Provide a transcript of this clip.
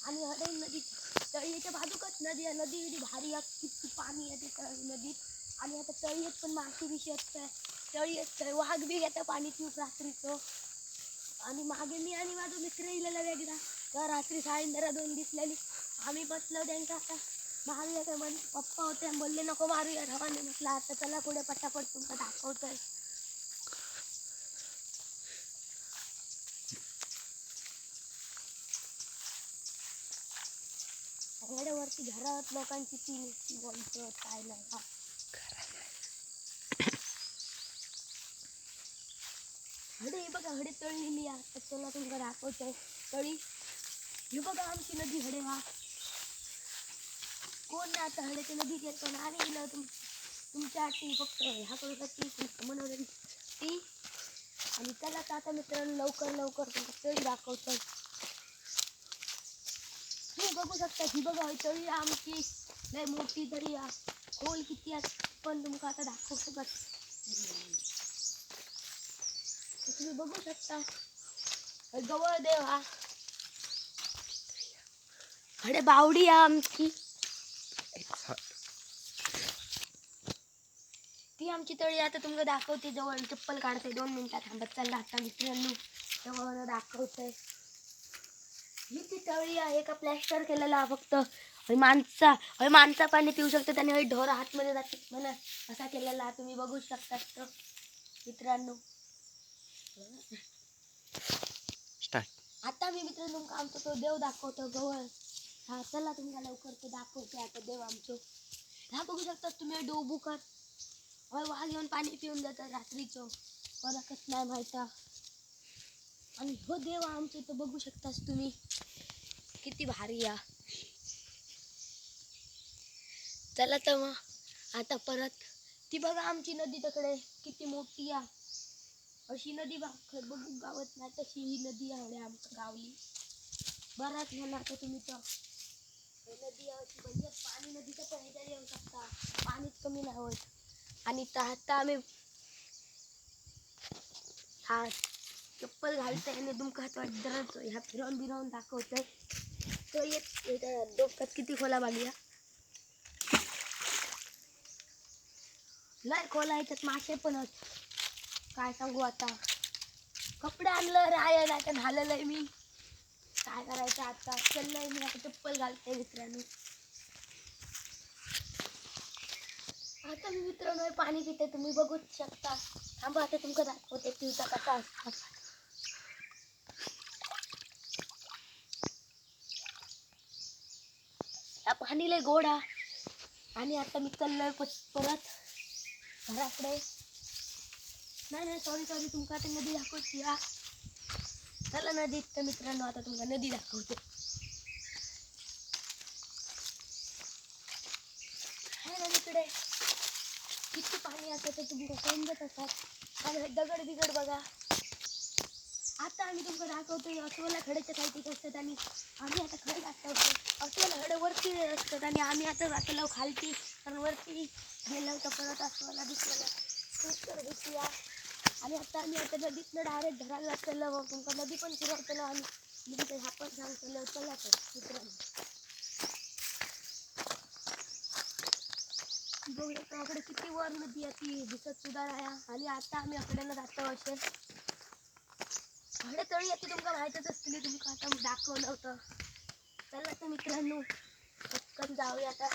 आणि हडे नदी तळीच्या बाजूकच नदी आहे. नदी एवढी भारी आहे, किती पाणी आहे ते नदीत. आणि आता तळीत पण मासे बिशी असतात, तळी असतं, वाघ बी येतं पाणी पिऊन रात्रीचं. आणि मागे मी आणि माझा मित्र इलेला वेगळा तर रात्री 2:30 दिसलेली. आम्ही बसलो त्यांचा आता मारूया काय म्हण पप्पा होते बोलले नको मारूया रवाने. म्हटलं आता चला पुढे पटापट तुमचं दाखवतोय. वरती घरात लोकांची ती बोलतो काय नाही. हडे बघा हडे तळलेली आहे, चला तुमका दाखवतोय तळी. हे बघा आमची नदी हडे हा. कोण नाही आता हड्याच्या नदीत येतो ना आणि गेलं तुमच्या ती फक्त ह्या करू ती मनोरंजन ती. आणि चला आता मित्रांनो लवकर लवकर तुमका तळी दाखवतोय. हे बघू शकता ही बघा तळी आमची लय मोठी तळी आहे. खोल किती आहे पण तुमका आता दाखवतो बस. तुम्ही बघू शकता गवळ देव हा. हडे बावडी आहे आमची. ती आमची तळी आता तुमका दाखवते. जवळ चप्पल काढते 2 मिनिटात थांबत. चालला आता मित्रांनो जवळ दाखवतोय. ही ती तळी आहे का प्लॅस्टर केलेला फक्त. माणसा पाणी पिऊ शकतात आणि ढोर आतमध्ये जाते म्हणा असा केलेला तुम्ही बघू शकता मित्रांनो. आता मी मित्रांनो तुमका आमचा तो देव दाखवतो गवळ. हा चला तुमका लवकर ते दाखवते आता देव आमचो. हा बघू शकता तुम्ही डोबुकर वाघ येऊन पाणी पिऊन जातात रात्रीचं कोणाकच नाही माहिता. आणि हो देव आमचं तर बघू शकतास तुम्ही किती भारी या. चला तर मग आता परत ती बघा आमची नदी तिकडे किती मोठी आहे. अशी नदी बघू गावात नाही तशी ही नदी आहे आमच्या गावली. बराच झाला आता तुम्ही तर नदी म्हणजे पाणी नदीचं पण ह्याच्या येऊ शकता. पाणीच कमी नाही होत. आणि आता आम्ही हा चप्पल घालतोय आणि तुमका जरा ह्या फिरवून बिरवून दाखवतोय. तो एक डोक्यात किती खोला बागल्या लय खोला याच्यात मासे पण काय सांगू आता. कपडे आणलं राहायला आता घाललंय मी काय करायचं आता. चललंय मी आता चप्पल घालते मित्रांनो. आता मी मित्रांनो पाणी पिते तुम्ही बघू शकता. थांबा आता तुमका दाखवते पिवचा कसा असता. या पाणी लय गोड हा. आणि आता मी चाललोय परत घराकडे. नाही सॉरी तुमका आता नदी दाखवते या. चला नदीत तर मित्रांनो आता तुमका नदी दाखवते. ह्या नदीकडे किती पाणी असतं तुमका समजत असतात. आणि दगड बिगड बघा. आता आम्ही तुमका दाखवतोय अस्वला खड्याच्या साईडीक असतात आणि आम्ही आता खडे दाखवतो. अस्वला खडे वरती असतात आणि आम्ही आता जातलो खालती कारण वरती गेलो तर परत अस्वला दिसलेला दिसूया. आणि आता आम्ही आता नदीतनं डायरेक्ट घराला जातलो. तुमका नदी पण फिरवतलो आणि नदीचं ह्या पण सांगतलो. चला तर मित्रांनो बघू शकता याकडे किती वर नदी आहे ती दिसत सुद्धा नाही. आणि आता आम्ही आकड्याला जातो असे हडे तळी येते तुमका माहितच असतील. तुमका आता दाखवलं होतं. चला तर मित्रांनो पटकन जाऊया आता.